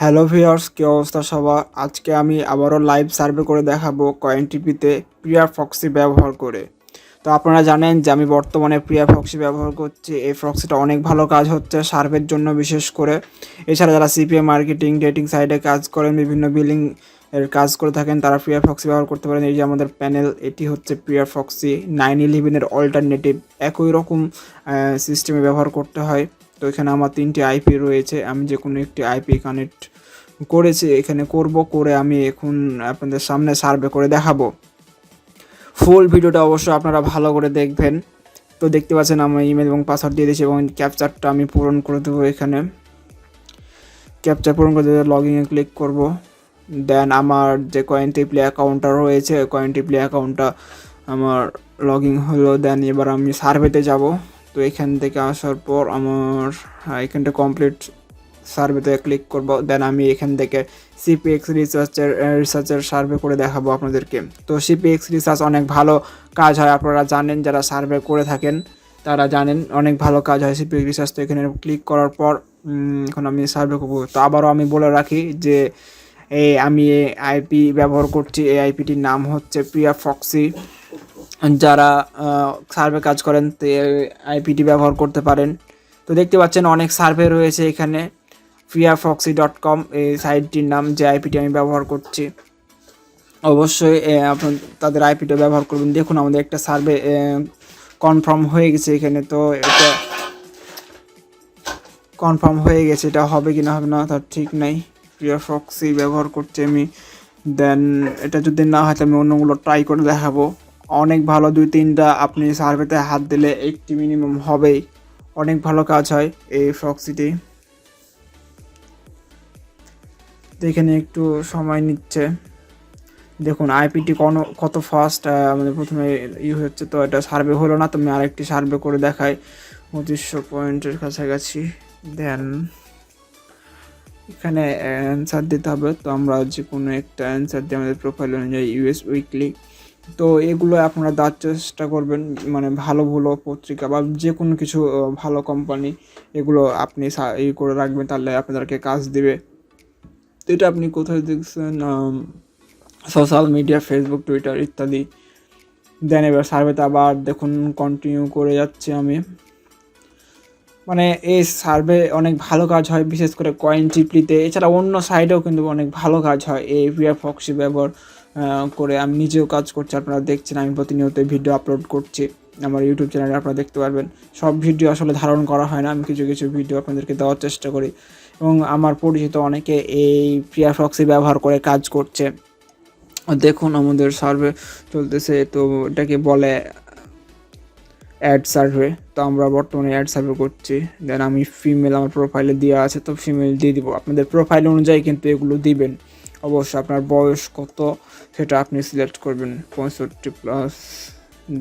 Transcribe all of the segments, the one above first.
Hello viewers, কি অবস্থা সবার? আজকে আমি আবারও লাইভ সার্ভে করে দেখাবো কয়েনটিপিতে পিয়ারফক্সি ব্যবহার করে। তো আপনারা জানেন যে আমি বর্তমানে পিয়ারফক্সি ব্যবহার করছি। এই ফক্সিটা অনেক ভালো কাজ হচ্ছে সার্ভের জন্য বিশেষ করে। এছাড়া যারা সিপিএ মার্কেটিং ডেটিং সাইটে কাজ করেন, বিভিন্ন বিলিং এর কাজ করে থাকেন, তারা পিয়ারফক্সি ব্যবহার করতে পারেন। এই যে আমাদের প্যানেল, এটি হচ্ছে পিয়ারফক্সি 911-এর অল্টারনেটিভ। একই রকম সিস্টেমে ব্যবহার করতে হয়। তো এখানে আমার 3টি আইপি রয়েছে। আমি যে কোনো একটি আইপি কানেক্ট করেছি, এখানে করে আমি এখন আপনাদের সামনে সার্ভে করে দেখাবো। ফুল ভিডিওটা অবশ্যই আপনারা ভালো করে দেখবেন। তো দেখতে পাচ্ছেন আমি ইমেল এবং পাসওয়ার্ড দিয়ে দিয়েছি এবং ক্যাপচারটা আমি পূরণ করে দেবো। এখানে ক্যাপচার পূরণ করে দেবো, লগ ইনে ক্লিক করব। দেন আমার যে কয়েনটিপ্লি অ্যাকাউন্টটা রয়েছে, কয়েনটিপ্লি অ্যাকাউন্টটা আমার লগ ইন হলো। দেন এবার আমি সার্ভেতে যাব। তো এখান থেকে আসার পর আমার এখানটা কমপ্লিট সার্ভেতে ক্লিক করব। দেন আমি এখান থেকে সিপিএক্স রিসার্চের সার্ভে করে দেখাবো আপনাদেরকে। তো সিপিএক্স রিসার্চ অনেক ভালো কাজ হয়, আপনারা জানেন, যারা সার্ভে করে থাকেন তারা জানেন অনেক ভালো কাজ হয় সিপিএক্স রিসার্চ। তো এখানে ক্লিক করার পর এখন আমি সার্ভে করবো। তো আবারও আমি বলে রাখি যে আমি এই আইপি ব্যবহার করছি। এই আইপিটির নাম হচ্ছে পিয়ারফক্সি। যারা সার্ভে কাজ করেন তো আইপিটি ব্যবহার করতে পারেন। তো দেখতে পাচ্ছেন অনেক সার্ভে রয়েছে এখানে। piaproxy.com এই সাইটটির নাম, যে আইপিটি আমি ব্যবহার করছি। অবশ্যই আপনার তাদের আইপিটা ব্যবহার করবেন। দেখুন আমাদের একটা সার্ভে কনফার্ম হয়ে গেছে এখানে। তো এটা কনফার্ম হয়ে গেছে, এটা হবে কি না হবে না তার ঠিক নাই। পিয়ারফক্সি ব্যবহার করছি আমি। দেন এটা যদি না হয় তো আমি অন্যগুলো ট্রাই করে দেখাবো। অনেক ভালো, 2-3টা আপনি সার্ভেতে হাত দিলে 80 মিনিমাম হবেই। অনেক ভালো কাজ হয় এই ফক্সিটি। তো এখানে একটু সময় নিচ্ছে। দেখুন আইপিটি কত ফাস্ট, মানে প্রথমে হচ্ছে। তো এটা সার্ভে হলো না, তো আমি আরেকটি সার্ভে করে দেখাই 2500 পয়েন্টের কাছাকাছি। দেন এখানে অ্যান্সার দিতে হবে। তো আমরা যে কোনো একটা অ্যান্সার দিয়ে আমাদের প্রোফাইল অনুযায়ী ইউএস উইকলি। তো এগুলো আপনারা দেওয়ার চেষ্টা করবেন, মানে ভালো ভালো পত্রিকা বা যে কোনো কিছু ভালো কোম্পানি, এগুলো আপনি করে রাখবেন, তাহলে আপনাদেরকে কাজ দিবে। তো এটা আপনি কোথায় দেখছেন? সোশ্যাল মিডিয়া, ফেসবুক, টুইটার ইত্যাদি। দেন এবার সার্ভেতে আবার দেখুন কন্টিনিউ করে যাচ্ছি আমি। মানে এই সার্ভে অনেক ভালো কাজ হয়, বিশেষ করে কয়েনটিপ্লিতে। এছাড়া অন্য সাইডেও কিন্তু অনেক ভালো কাজ হয় এই পিয়ারফক্সি ব্যবহার করে। আমি নিজেও কাজ করছি, আপনারা দেখছেন আমি প্রতিনিয়ত ভিডিও আপলোড করছি আমার ইউটিউব চ্যানেলে, আপনারা দেখতে পারবেন। সব ভিডিও আসলে ধারণ করা হয় না, আমি কিছু কিছু ভিডিও আপনাদেরকে দেওয়ার চেষ্টা করি। এবং আমার পরিচিত অনেকে এই পিয়ারফক্সি ব্যবহার করে কাজ করছে। দেখুন আমাদের সার্ভে চলতেছে। তো এটাকে বলে অ্যাড সার্ভে। তো আমরা বর্তমানে অ্যাড সার্ভে করছি। দেন আমি ফিমেল আমার প্রোফাইলে দেওয়া আছে, তো ফিমেল দিয়ে দিব। আপনাদের প্রোফাইল অনুযায়ী কিন্তু এগুলো দিবেন। অবশ্যই আপনার বয়স কত সেটা আপনি সিলেক্ট করবেন, 65+।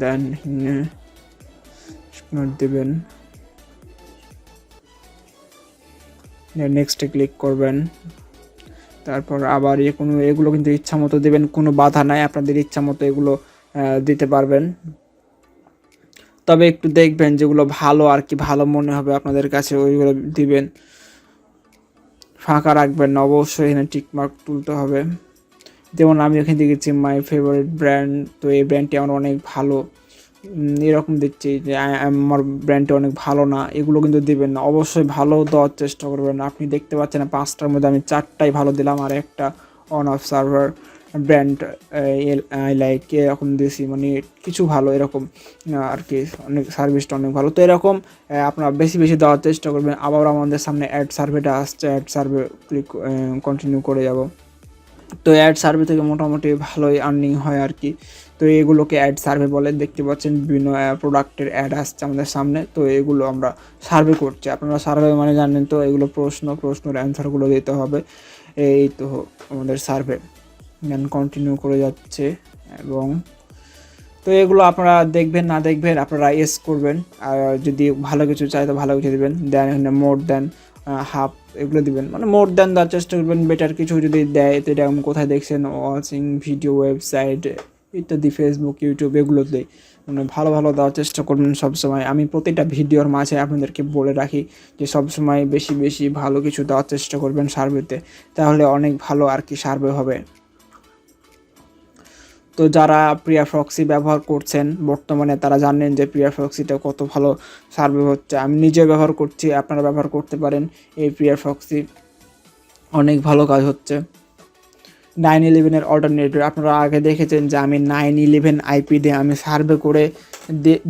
দেন দেবেন, নেক্সটে ক্লিক করবেন। তারপর আবার এগুলো কিন্তু ইচ্ছা মতো দেবেন, কোনো বাধা নাই, আপনাদের ইচ্ছা মতো এগুলো দিতে পারবেন। তবে একটু দেখবেন যেগুলো ভালো আর কি, ভালো মনে হবে আপনাদের কাছে ওইগুলো দিবেন, ফাঁকা রাখবেন না। অবশ্যই এখানে টিকমার্ক তুলতে হবে। যেমন আমি এখানে দেখেছি মাই ফেভারিট ব্র্যান্ড। তো এই ব্র্যান্ডটি আমার অনেক ভালো, এরকম দিচ্ছি যে আমার ব্র্যান্ডটি অনেক ভালো না, এগুলো কিন্তু দিবেন না। অবশ্যই ভালো দেওয়ার চেষ্টা করবেন। আপনি দেখতে পাচ্ছেন 5টার মধ্যে আমি 4টাই ভালো দিলাম, আর একটা on of server brand I like এরকম দিয়েছি, মানে কিছু ভালো এরকম আর কি, অনেক সার্ভিসটা অনেক ভালো। তো এরকম আপনারা বেশি বেশি দেওয়ার চেষ্টা করবেন। আবার আমাদের সামনে অ্যাড সার্ভেটা আসছে, অ্যাড সার্ভে ক্লিক কন্টিনিউ করে যাব। তো অ্যাড সার্ভে থেকে মোটামুটি ভালোই আর্নিং হয় আর কি। তো এগুলোকে অ্যাড সার্ভে বলে। দেখতে পাচ্ছেন বিভিন্ন প্রোডাক্টের অ্যাড আসছে আমাদের সামনে। তো এগুলো আমরা সার্ভে করছি। আপনারা সার্ভে মানে জানেন তো, এগুলো প্রশ্নের অ্যান্সারগুলো দিতে হবে। এই তো আমাদের সার্ভে। দেন কন্টিনিউ করে যাচ্ছে। এবং তো এগুলো আপনারা দেখবেন, না দেখবেন আপনারা এস করবেন। আর যদি ভালো কিছু চাই তো ভালো কিছু দেবেন। দেন এখানে মোর দেন হাফ এগুলো দিবেন, মানে মোর দেন দেওয়ার চেষ্টা করবেন। বেটার কিছু যদি দেয় তো এটা কোথায় দেখছেন? ওয়াচিং ভিডিও, ওয়েবসাইট ইত্যাদি, ফেসবুক, ইউটিউব এগুলোতে মানে ভালো ভালো দেওয়ার চেষ্টা করবেন সবসময়। আমি প্রতিটা ভিডিওর মাঝে আপনাদেরকে বলে রাখি যে সবসময় বেশি বেশি ভালো কিছু দেওয়ার চেষ্টা করবেন সার্ভেতে, তাহলে অনেক ভালো আর কি সার্ভে হবে। তো যারা পিয়াপ্রক্সি ব্যবহার করছেন বর্তমানে তারা জানেন যে পিয়াপ্রক্সিটা কত ভালো সার্ভে হচ্ছে। আমি নিজে ব্যবহার করছি, আপনারা ব্যবহার করতে পারেন। এই পিয়াপ্রক্সি অনেক ভালো কাজ হচ্ছে। 911-এর অল্টারনেটিভ আপনারা আগে দেখেছেন যে আমি 911 আইপি দিয়ে আমি সার্ভে করে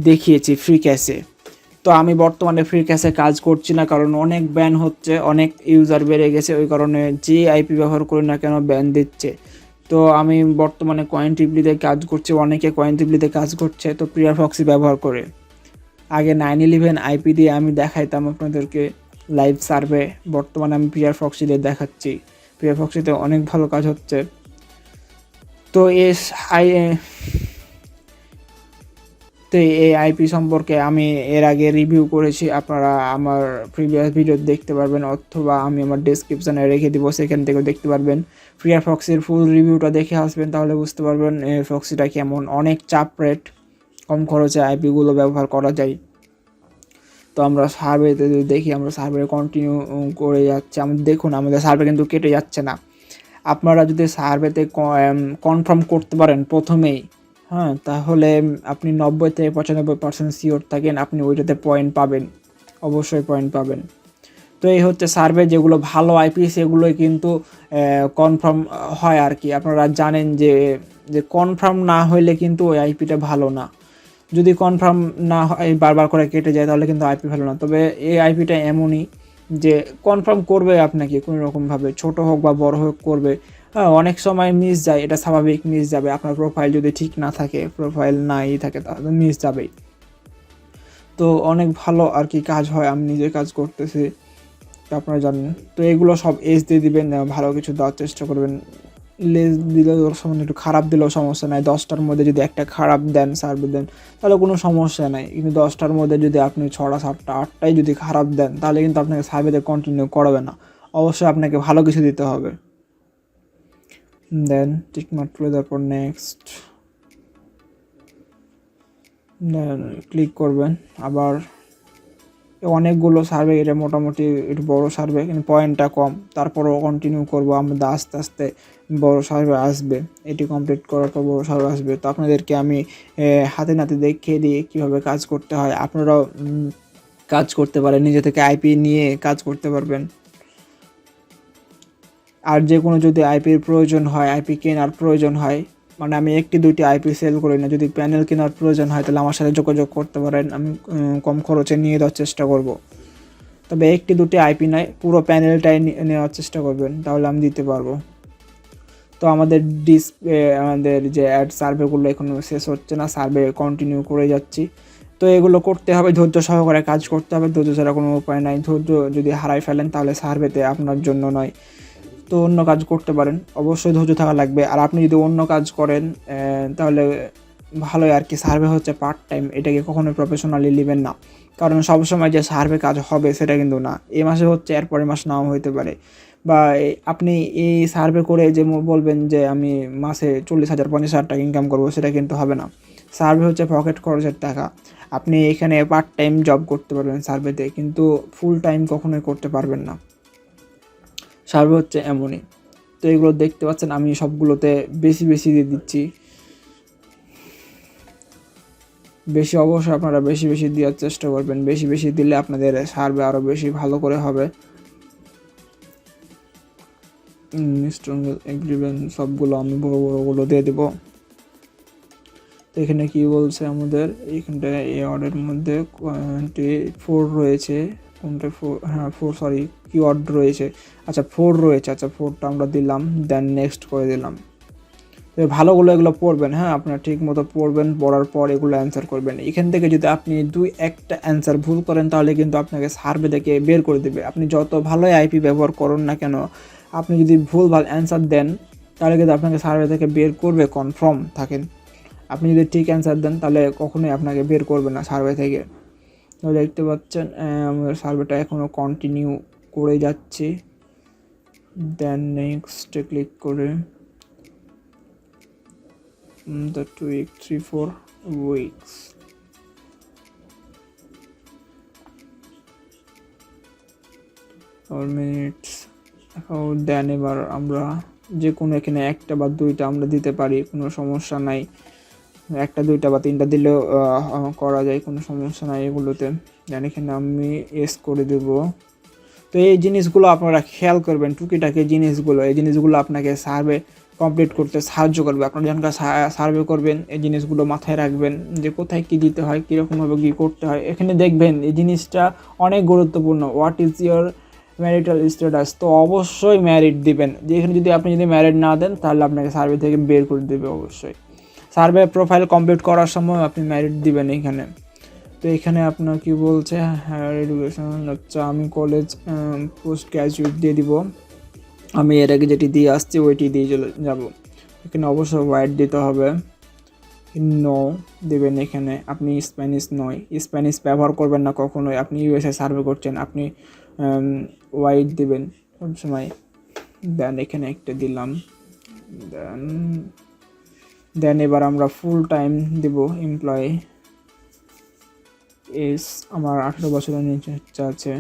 দেখিয়েছি ফ্রি ক্যাশে। তো আমি বর্তমানে ফ্রি ক্যাশে কাজ করছি না, কারণ অনেক ব্যান হচ্ছে, অনেক ইউজার বেড়ে গেছে, ওই কারণে যে আইপি ব্যবহার করি না কেন ব্যান দিচ্ছে। তো আমি বর্তমানে cointiply-তে কাজ করছি, অনেকে cointiply-তে কাজ করছে তো পিয়াপ্রক্সি ব্যবহার করে। আগে 911 আইপি দিয়ে আমি দেখাইতাম আপনাদেরকে লাইভ সার্ভে, বর্তমানে আমি পিয়াপ্রক্সি দিয়ে দেখাচ্ছি। পিয়াপ্রক্সিতে অনেক ভালো কাজ হচ্ছে। তো এই আইপি সম্পর্কে আমি এর আগে রিভিউ করেছি, আপনারা আমার প্রিভিয়াস ভিডিও দেখতে পারবেন, অথবা আমি আমার ডেসক্রিপশানে রেখে দিব, সেখান থেকেও দেখতে পারবেন। পিয়াপ্রক্সির ফুল রিভিউটা দেখে আসবেন, তাহলে বুঝতে পারবেন প্রক্সিটা কেমন। অনেক চাপ রেট, কম খরচে আইপিগুলো ব্যবহার করা যায়। তো আমরা সার্ভেতে যদি দেখি, আমরা সার্ভে কন্টিনিউ করে যাচ্ছে, আমাদের দেখুন আমাদের সার্ভে কিন্তু কেটে যাচ্ছে না। আপনারা যদি সার্ভেতে কনফার্ম করতে পারেন প্রথমেই, হ্যাঁ, তাহলে আপনি 90 থেকে 95% শিওর থাকেন আপনি ওইটাতে পয়েন্ট পাবেন, অবশ্যই পয়েন্ট পাবেন। তো এই হচ্ছে সার্ভে, যেগুলো ভালো আইপি সেগুলোই কিন্তু কনফার্ম হয় আর কি। আপনারা জানেন যে কনফার্ম না হইলে কিন্তু ওই আইপিটা ভালো না। যদি কনফার্ম না হয়, বারবার করে কেটে যায়, তাহলে কিন্তু আইপি ভালো না। তবে এই আইপিটা এমনই যে কনফার্ম করবে আপনাকে কোনো রকমভাবে, ছোটো হোক বা বড় হোক করবে। হ্যাঁ, অনেক সময় মিস যায়, এটা স্বাভাবিক, মিস যাবে। আপনার প্রোফাইল যদি ঠিক না থাকে, প্রোফাইল নাই থাকে, তাহলে মিস যাবেই। তো অনেক ভালো আর কি কাজ হয়, আমি নিজে কাজ করতেছি, আপনারা জানেন। তো এগুলো সব এজ দিয়ে দিবেন, ভালো কিছু দেওয়ার চেষ্টা করবেন। লেজ দিলেও সময় একটু খারাপ দিলেও সমস্যা নাই, 10টার মধ্যে যদি একটা খারাপ দেন সার্ভে দেন তাহলে কোনো সমস্যা নাই। কিন্তু 10টার মধ্যে যদি আপনি 6টা 7টা 8টাই যদি খারাপ দেন, তাহলে কিন্তু আপনাকে সার্ভেতে কন্টিনিউ করাবে না। অবশ্যই আপনাকে ভালো কিছু দিতে হবে। দেন টিকমার্ক তুলে দেওয়ার পর নেক্সট দেন ক্লিক করবেন। আবার অনেকগুলো সার্ভে, এটা মোটামুটি একটু বড় সার্ভে, কিন্তু পয়েন্টটা কম, তারপরও কন্টিনিউ করবো আমরা, আস্তে আস্তে বড় সার্ভে আসবে। এটি কমপ্লিট করার পর বড় সার্ভে আসবে। তো আপনাদেরকে আমি হাতে নাতে দেখিয়ে দিয়ে কীভাবে কাজ করতে হয়, আপনারাও কাজ করতে পারেন, নিজে থেকে আইপি নিয়ে কাজ করতে পারবেন। আর যে কোনো যদি আইপির প্রয়োজন হয়, আইপি কেনার প্রয়োজন হয়, মানে আমি একটি দুইটি আইপি সেল করি না, যদি প্যানেল কেনার প্রয়োজন হয় তাহলে আমার সাথে যোগাযোগ করতে পারেন, আমি কম খরচে নিয়ে দেওয়ার চেষ্টা করব। তবে একটি দুটি আইপি নয়, পুরো প্যানেলটাই নেওয়ার চেষ্টা করবেন, তাহলে আমি দিতে পারবো। তো আমাদের আমাদের যে অ্যাড সার্ভেগুলো এখনও শেষ হচ্ছে না, সার্ভে কন্টিনিউ করে যাচ্ছি। তো এগুলো করতে হবে, ধৈর্য সহকারে কাজ করতে হবে, ধৈর্য ছাড়া কোনো উপায় নাই। ধৈর্য যদি হারাই ফেলেন তাহলে সার্ভেতে আপনার জন্য নয়। তো অন্য কাজ করতে পারেন, অবশ্যই ধৈর্য থাকা লাগবে। আর আপনি যদি অন্য কাজ করেন তাহলে ভালোই আর কি। সার্ভে হচ্ছে পার্ট টাইম, এটাকে কখনোই প্রফেশনালি নেবেন না, কারণ সবসময় যে সার্ভে কাজ হবে সেটা কিন্তু না। এই মাসে হচ্ছে, এরপরের মাস নাও হইতে পারে। বা আপনি এই সার্ভে করে যে বলবেন যে আমি মাসে 40,000 50,000 টাকা ইনকাম করবো, সেটা কিন্তু হবে না। সার্ভে হচ্ছে পকেট খরচের টাকা। আপনি এখানে পার্ট টাইম জব করতে পারবেন সার্ভেতে, কিন্তু ফুল টাইম কখনোই করতে পারবেন না। সার্ভে হচ্ছে এমনই। তো এগুলো দেখতে পাচ্ছেন আমি সবগুলোতে বেশি বেশি দিয়ে দিচ্ছি। বেশি, অবশ্যই আপনারা বেশি বেশি দেওয়ার চেষ্টা করবেন, বেশি বেশি দিলে আপনাদের সার্ভে আরও বেশি ভালো করে হবে। এগ্রিমেন্ট সবগুলো আমি বড় বড়গুলো দিয়ে দেবো। তো এখানে কি বলছে আমাদের, এইখানটায় এই অর্ডের মধ্যে 4 রয়েছে, কোনটা 4, হ্যাঁ 4, সরি কিওয়ার্ড রয়েছে, আচ্ছা 4 রয়েছে, আচ্ছা 4টা আমরা দিলাম, দেন নেক্সট করে দিলাম। তো ভালোগুলো এগুলো পড়বেন, হ্যাঁ আপনারা ঠিক মতো পড়বেন, পড়ার পর এগুলো অ্যান্সার করবেন। এখান থেকে যদি আপনি 2-1টা অ্যান্সার ভুল করেন তাহলে কিন্তু আপনাকে সার্ভে থেকে বের করে দেবে। আপনি যত ভালোই আইপি ব্যবহার করুন না কেন, আপনি যদি ভুলভাল অ্যান্সার দেন তাহলে কিন্তু আপনাকে সার্ভে থেকে বের করবে, কনফার্ম থাকেন। আপনি যদি ঠিক অ্যান্সার দেন তাহলে কখনোই আপনাকে বের করবে না সার্ভে থেকে। তো দেখতে পাচ্ছেন আমাদের সার্ভেটা এখনও কন্টিনিউ করে যাচ্ছি। দেন নেক্সটে ক্লিক করে 2 week 3 4 উইকস। মিনিটস দেন এবার আমরা যে কোনো এখানে একটা বা দুইটা আমরা দিতে পারি, কোনো সমস্যা নাই। একটা দুইটা বা তিনটা দিলেও করা যায়, কোনো সমস্যা নাই এগুলোতে। দেন এখানে আমি এস করে দেব। তো এই জিনিসগুলো আপনারা খেয়াল করবেন, টুকিটাকি জিনিসগুলো, এই জিনিসগুলো আপনাকে সার্ভে কমপ্লিট করতে সাহায্য করবে। আপনারা যখন সার্ভে করবেন এই জিনিসগুলো মাথায় রাখবেন যে কোথায় কী দিতে হয়, কীরকমভাবে কী করতে হয়। এখানে দেখবেন এই জিনিসটা অনেক গুরুত্বপূর্ণ, what is your marital status. তো অবশ্যই ম্যারিড দিবেন, যেখানে যদি আপনি যদি ম্যারিড না দেন তাহলে আপনাকে সার্ভে থেকে বের করে দেবে অবশ্যই। সার্ভে প্রোফাইল কমপ্লিট করার সময় আপনি ম্যারিড দিবেন এখানে। তো এখানে আপনার কি বলছে, হায়ার এডুকেশন, আচ্ছা আমি কলেজ পোস্ট গ্র্যাজুয়েট দিয়ে দিব। আমি এর আগে যেটি দিয়ে আসছি ওইটি দিয়ে চলে যাব। এখানে অবশ্যই হোয়াইট দিতে হবে, নো দেবেন। এখানে আপনি স্প্যানিশ নয়, স্প্যানিশ ব্যবহার করবেন না কখনোই। আপনি ইউএসএ সার্ভে করছেন, আপনি হোয়াইট দেবেন সবসময়। দেন এখানে একটা দিলাম। দেন এবার আমরা ফুল টাইম দেব এমপ্লয়ি। এস আমার 18 বছরের নিচে আছে।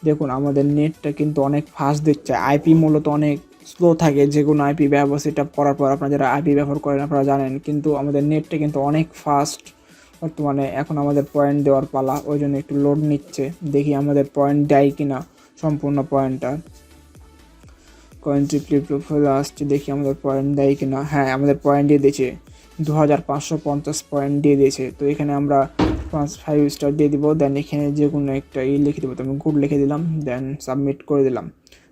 দেখুন আমাদের নেটটা কিন্তু অনেক ফাস্ট দিচ্ছে, আইপি মূলত অনেক স্লো থাকে যে কোনো আইপি ব্যবহার সেট আপ করার পর। আপনারা যারা আইপি ব্যবহার করেন আপনারা জানেন, কিন্তু আমাদের নেটটা কিন্তু অনেক ফাস্ট বর্তমানে। এখন আমাদের পয়েন্ট দেওয়ার পালা, ওই জন্য একটু লোড নিচ্ছে। দেখি আমাদের পয়েন্ট দেয় কিনা সম্পূর্ণ পয়েন্টটা। কয়েন্ট্রিপ্লি প্রোফাইল আসছে, দেখি আমাদের পয়েন্ট দেয় কিনা। হ্যাঁ আমাদের পয়েন্ট দিয়ে দিয়েছে, 2550 পয়েন্ট দিয়ে দিয়েছে। তো এখানে আমরা 5 স্টার দিয়ে দিব। দেন এখানে যে কোনো একটা লিখে দেবো, তো আমি গুড লিখে দিলাম। দেন সাবমিট করে দিলাম।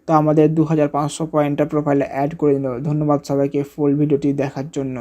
তো আমাদের 2500 পয়েন্টটা প্রোফাইলে অ্যাড করে দিল। ধন্যবাদ সবাইকে ফুল ভিডিওটি দেখার জন্য।